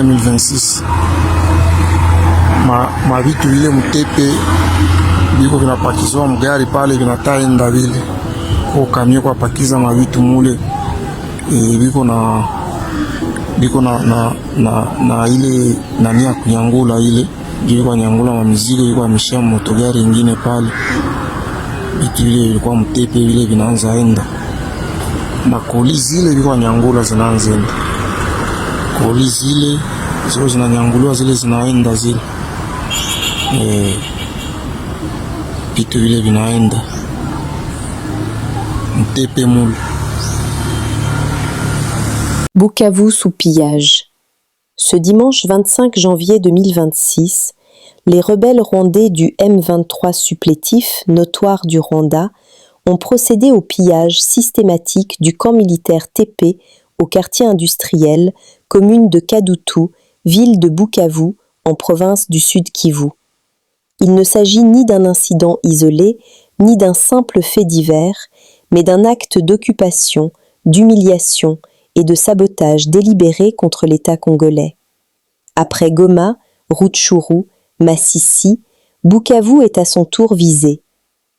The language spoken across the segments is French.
2026. Mavitu vile Mtepe viko vinapakizwa mgari pale vinataenda vile kwa kamio kwa pakiza mavitu mule viko na ile nani ya kunyangula ile ndio kwa nyangula wa mizigo iko ameshia motogari nyingine pale. Vitu vile vilikuwa Mtepe vile vinaanza enda na koli zile viko nyangula zinaanza enda, koli zile zile zinanyanguliwa zile zinaenda zile vitu vile vinaenda Mtepe mule. Bukavu sous pillage. Ce dimanche 25 janvier 2026, les rebelles rwandais du M23 supplétif, notoire du Rwanda, ont procédé au pillage systématique du camp militaire TP au quartier industriel, commune de Kadutu, ville de Bukavu, en province du Sud Kivu. Il ne s'agit ni d'un incident isolé, ni d'un simple fait divers, mais d'un acte d'occupation, d'humiliation et de sabotage délibéré contre l'État congolais. Après Goma, Rutshuru, Masisi, Bukavu est à son tour visé.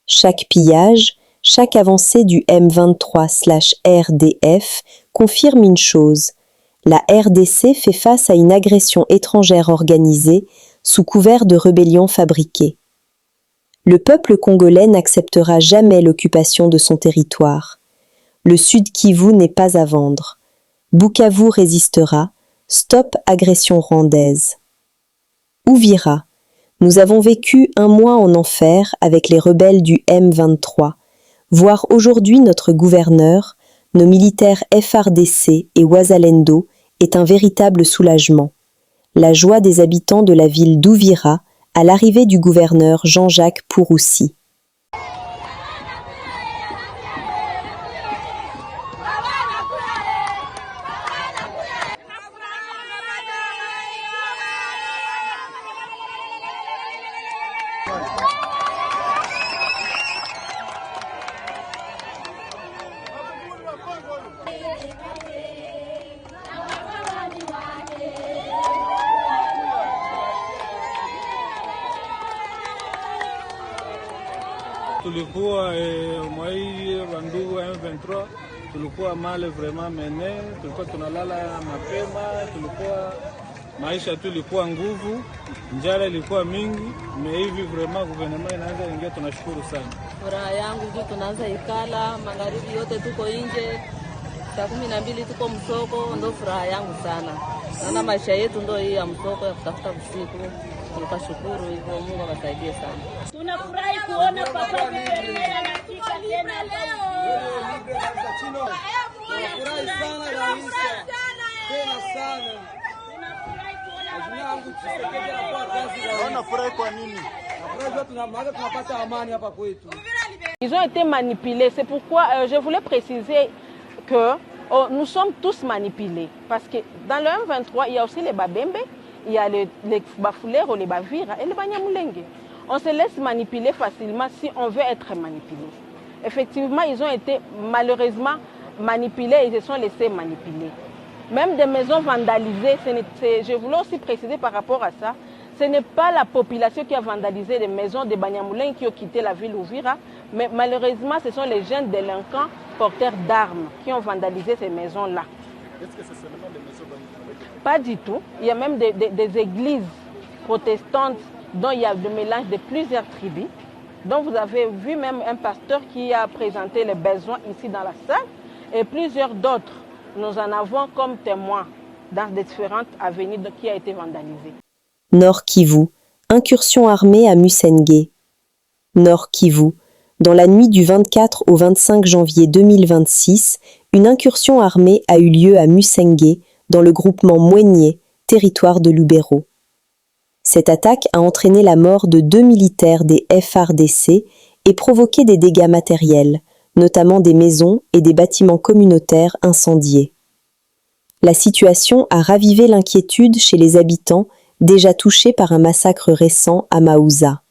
Chaque pillage, chaque avancée du M23/RDF confirme une chose. La RDC fait face à une agression étrangère organisée sous couvert de rébellion fabriquée. Le peuple congolais n'acceptera jamais l'occupation de son territoire. Le Sud Kivu n'est pas à vendre. Bukavu résistera. Stop agression rwandaise. Uvira. Nous avons vécu un mois en enfer avec les rebelles du M23. Voir aujourd'hui notre gouverneur, nos militaires FARDC et Wazalendo est un véritable soulagement. La joie des habitants de la ville d'Uvira à l'arrivée du gouverneur Jean-Jacques Purusi. Tulikuwa mwai bandugu wa M23 tulikuwa male vraiment mene, tulikuwa tunalala mapema, tulikuwa maisha tu ilikuwa nguvu, njara ilikuwa mingi, hivi vraiment gouvernement inaanza ingia, tunashukuru sana. Furaha yangu tu tunaanza ikala, magharibi yote tuko nje, saa 12 tuko msoko, ndo furaha yangu sana. Naona maisha yetu ndo hii ya msoko ya kutafuta usiku. Tunashukuru hivyo, Mungu awasaidie sana. Tunafurahi kuona papa Guverneur anafika tena leo. Tunafurahi sana rais. Tena sana. Tunafurahi kuona yangu Tshisekedi anakuwa kazi. Wanafurahi kwa nini? Tunapata amani hapa kwetu. Ils ont été manipulés, c'est pourquoi je voulais préciser que nous sommes tous manipulés. Parce que dans le M23, il y a aussi les Babembe, il y a les Bafulero, les Bavira et les Banyamulenge. On se laisse manipuler facilement si on veut être manipulé. Effectivement, ils ont été malheureusement manipulés, ils se sont laissés manipuler. Même des maisons vandalisées, je voulais aussi préciser par rapport à ça, ce n'est pas la population qui a vandalisé les maisons de Banyamulenge qui ont quitté la ville Uvira, mais malheureusement, ce sont les jeunes délinquants porteurs d'armes qui ont vandalisé ces maisons-là. Est-ce que c'est seulement des maisons vandalisées? Pas du tout. Il y a même des églises protestantes dont il y a le mélange de plusieurs tribus. Donc vous avez vu même un pasteur qui a présenté les besoins ici dans la salle et plusieurs d'autres. Nous en avons comme témoins dans des différentes avenues qui a été vandalisées. Nord Kivu, incursion armée à Musenge. Nord Kivu, dans la nuit du 24 au 25 janvier 2026, une incursion armée a eu lieu à Musenge, dans le groupement Mwenye, territoire de Lubero. Cette attaque a entraîné la mort de 2 militaires des FARDC et provoqué des dégâts matériels, notamment des maisons et des bâtiments communautaires incendiés. La situation a ravivé l'inquiétude chez les habitants déjà touchés par un massacre récent à Maouza.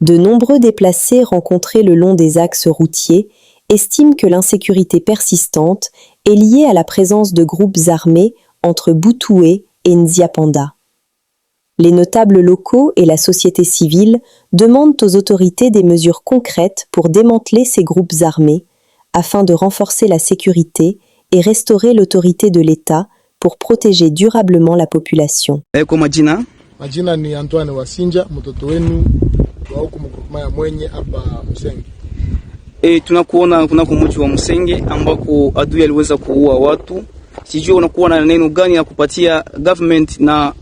De nombreux déplacés rencontrés le long des axes routiers estiment que l'insécurité persistante est liée à la présence de groupes armés entre Boutoué et Nziapanda. Les notables locaux et la société civile demandent aux autorités des mesures concrètes pour démanteler ces groupes armés afin de renforcer la sécurité et restaurer l'autorité de l'État pour protéger durablement la population. Majina ni Antoine Wasinja, mtoto wenu wa huku mgrupema ya Mwenye hapa Msenge. Tunakuona kunako mji wa Msenge ambako adui aliweza kuua watu. Sijui unakuwa na neno gani ya kupatia government na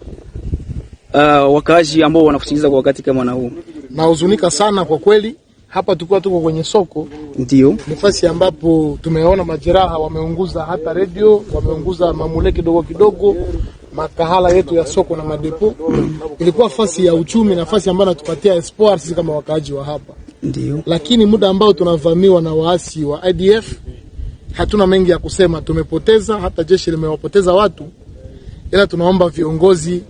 wakaaji ambao wanakusikiliza kwa wakati kama na huu? Nahuzunika sana kwa kweli. Hapa tuko kwenye soko. Ndio nafasi ambapo tumeona majeraha, wameunguza hata radio, wameunguza mamule kidogo, makahala yetu ya soko na madepo. Ilikuwa nafasi ya uchumi, nafasi ambayo natupatia espoir sisi kama wakaaji wa hapa. Ndio. Lakini muda ambao tunavamiwa na waasi wa IDF, hatuna mengi ya kusema. Tumepoteza, hata jeshi limewapoteza watu. Ila tunaomba viongozi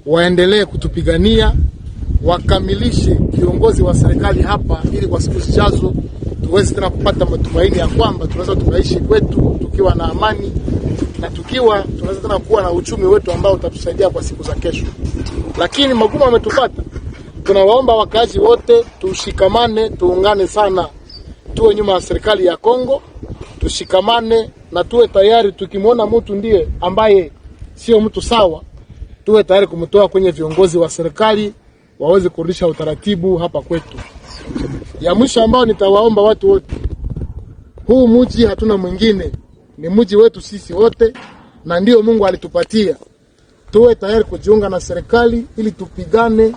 waendelee kutupigania, wakamilishe kiongozi wa serikali hapa, ili kwa siku zijazo tuweze tena kupata matumaini ya kwamba tunaweza tukaishi kwetu tukiwa na amani, na tukiwa tunaweza tena kuwa na uchumi wetu ambao utatusaidia kwa siku za kesho. Lakini magumu yametupata. Tunawaomba wakazi wote tushikamane, tuungane sana, tuwe nyuma ya serikali ya Kongo, tushikamane na tuwe tayari tukimwona mtu ndiye ambaye sio mtu sawa, tuwe tayari kumtoa kwenye viongozi wa serikali waweze kurudisha utaratibu hapa kwetu. Ya mwisho ambao nitawaomba watu wote, huu mji hatuna mwingine, ni mji wetu sisi wote na ndio Mungu alitupatia. Tuwe tayari kujiunga na serikali ili tupigane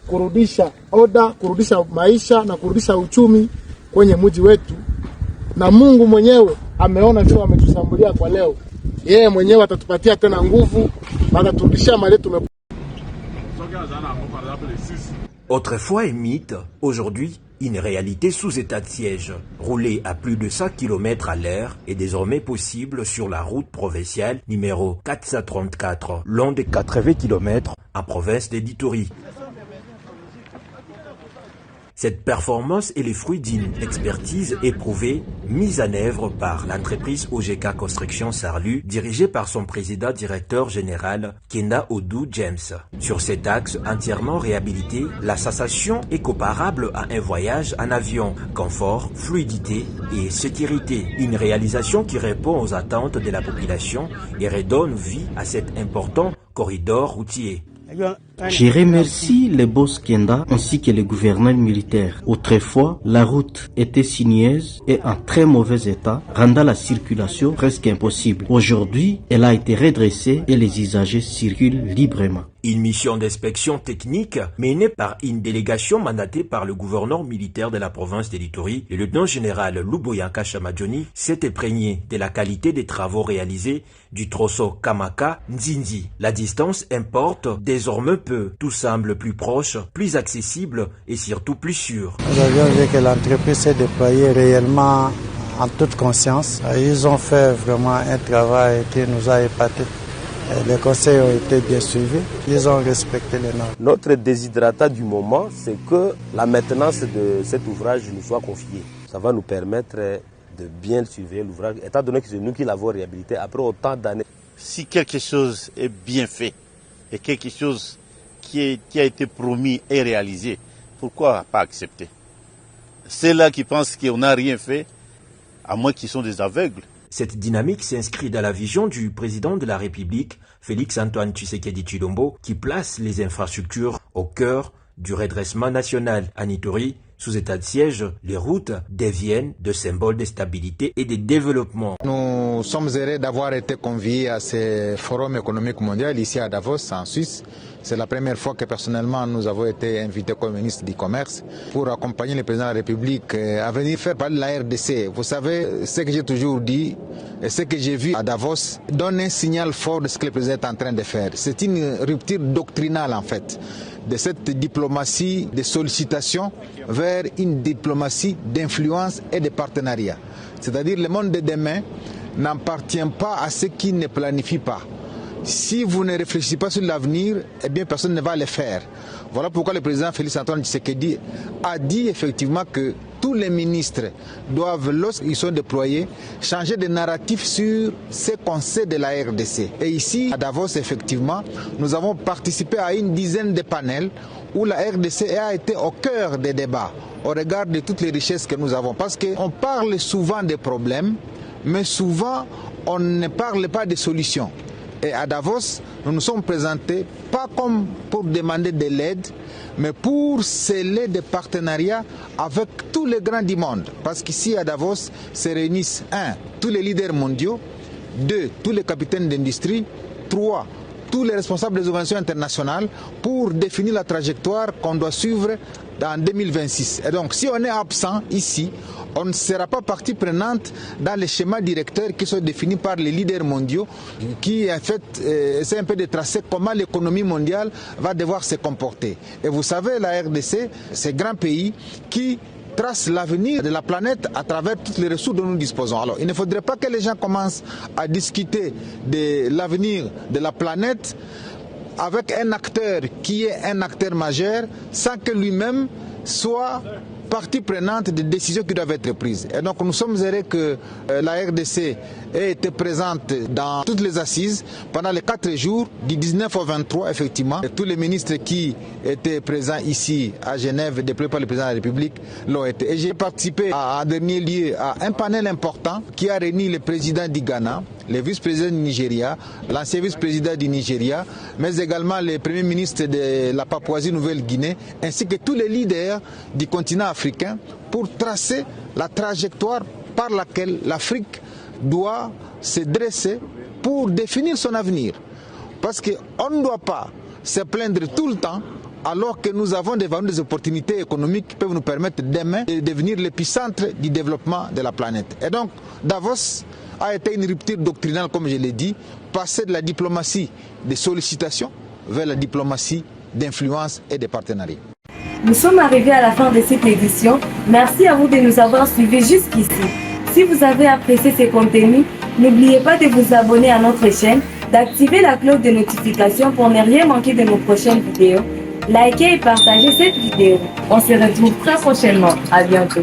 kurudisha oda, kurudisha maisha na kurudisha uchumi kwenye mji wetu. Na Mungu mwenyewe ameona vile ametusambulia kwa leo. Yeye mwenyewe atatupatia tena nguvu, ataturudishia mali yetu. Autrefois un mythe, aujourd'hui une réalité sous état de siège. Rouler à plus de 100 km à l'heure est désormais possible sur la route provinciale numéro 434, long de 80 km en province d'Editouri. Cette performance est le fruit d'une expertise éprouvée, mise en œuvre par l'entreprise OGK Construction Sarlu, dirigée par son président-directeur général Kenda Odou James. Sur cet axe entièrement réhabilité, la sensation est comparable à un voyage en avion. Confort, fluidité et sécurité. Une réalisation qui répond aux attentes de la population et redonne vie à cet important corridor routier. Je remercie le boss Kenda ainsi que le gouverneur militaire. Autrefois, la route était sinueuse et en très mauvais état, rendant la circulation presque impossible. Aujourd'hui, elle a été redressée et les usagers circulent librement. Une mission d'inspection technique menée par une délégation mandatée par le gouverneur militaire de la province d'Editouri, le lieutenant général Luboyanka Chamadjoni, s'est imprégné de la qualité des travaux réalisés du tronçon Kamaka Nzinzi. La distance importe désormais peu, tout semble plus proche, plus accessible et surtout plus sûr. Nous avions vu que l'entreprise s'est déployée réellement en toute conscience. Ils ont fait vraiment un travail qui nous a épatés. Les conseils ont été bien suivis, ils ont respecté les normes. Notre déshydratat du moment, c'est que la maintenance de cet ouvrage nous soit confiée. Ça va nous permettre de bien surveiller l'ouvrage, étant donné que c'est nous qui l'avons réhabilité après autant d'années. Si quelque chose est bien fait et quelque chose qui a été promis et réalisé, pourquoi pas accepter? Ceux-là qui pensent qu'on n'a rien fait, à moins qu'ils sont des aveugles. Cette dynamique s'inscrit dans la vision du président de la République, Félix-Antoine Tshisekedi Tshilombo, qui place les infrastructures au cœur du redressement national. À Ituri, sous état de siège, les routes deviennent de symboles de stabilité et de développement. Nous sommes heureux d'avoir été conviés à ce forum économique mondial ici à Davos, en Suisse. C'est la première fois que personnellement nous avons été invités comme ministre du Commerce pour accompagner le président de la République à venir faire parler de la RDC. Vous savez, ce que j'ai toujours dit et ce que j'ai vu à Davos donne un signal fort de ce que le président est en train de faire. C'est une rupture doctrinale en fait de cette diplomatie de sollicitation vers une diplomatie d'influence et de partenariat. C'est-à-dire le monde de demain n'appartient pas à ceux qui ne planifient pas. si vous ne réfléchissez pas sur l'avenir, eh bien personne ne va le faire. Voilà pourquoi le président Félix Antoine Tshisekedi a dit effectivement que tous les ministres doivent, lorsqu'ils sont déployés, changer de narratif sur ce qu'on sait de la RDC. Et ici, à Davos, effectivement, nous avons participé à une dizaine de panels où la RDC a été au cœur des débats, au regard de toutes les richesses que nous avons. Parce qu'on parle souvent des problèmes, mais souvent, on ne parle pas des solutions. Et à Davos, nous nous sommes présentés pas comme pour demander de l'aide, mais pour sceller des partenariats avec tous les grands du monde. Parce qu'ici à Davos se réunissent 1. Tous les leaders mondiaux, 2. Tous les capitaines d'industrie, 3. Tous les responsables des organisations internationales pour définir la trajectoire qu'on doit suivre en 2026. Et donc, si on est absent ici, on ne sera pas partie prenante dans les schémas directeurs qui sont définis par les leaders mondiaux, qui en fait essaient un peu de tracer comment l'économie mondiale va devoir se comporter. Et vous savez, la RDC, c'est un grand pays qui trace l'avenir de la planète à travers toutes les ressources dont nous disposons. Alors, il ne faudrait pas que les gens commencent à discuter de l'avenir de la planète avec un acteur qui est un acteur majeur sans que lui-même soit partie prenante des décisions qui doivent être prises. Et donc nous sommes heureux que la RDC ait été présente dans toutes les assises pendant les 4 jours, du 19 au 23 effectivement. Et tous les ministres qui étaient présents ici à Genève, déployés par le président de la République, l'ont été. Et j'ai participé en dernier lieu à un panel important qui a réuni le président du Ghana, le vice-président du Nigeria, l'ancien vice-président du Nigeria, mais également le premier ministre de la Papouasie-Nouvelle-Guinée, ainsi que tous les leaders du continent africain pour tracer la trajectoire par laquelle l'Afrique doit se dresser pour définir son avenir. Parce qu'on ne doit pas se plaindre tout le temps alors que nous avons devant nous des opportunités économiques qui peuvent nous permettre demain de devenir l'épicentre du développement de la planète. Et donc Davos a été une rupture doctrinale, comme je l'ai dit, passer de la diplomatie de sollicitation vers la diplomatie d'influence et de partenariat. Nous sommes arrivés à la fin de cette édition. Merci à vous de nous avoir suivis jusqu'ici. Si vous avez apprécié ces contenus, n'oubliez pas de vous abonner à notre chaîne, d'activer la cloche de notification pour ne rien manquer de nos prochaines vidéos. Likez et partagez cette vidéo. On se retrouve très prochainement. À bientôt.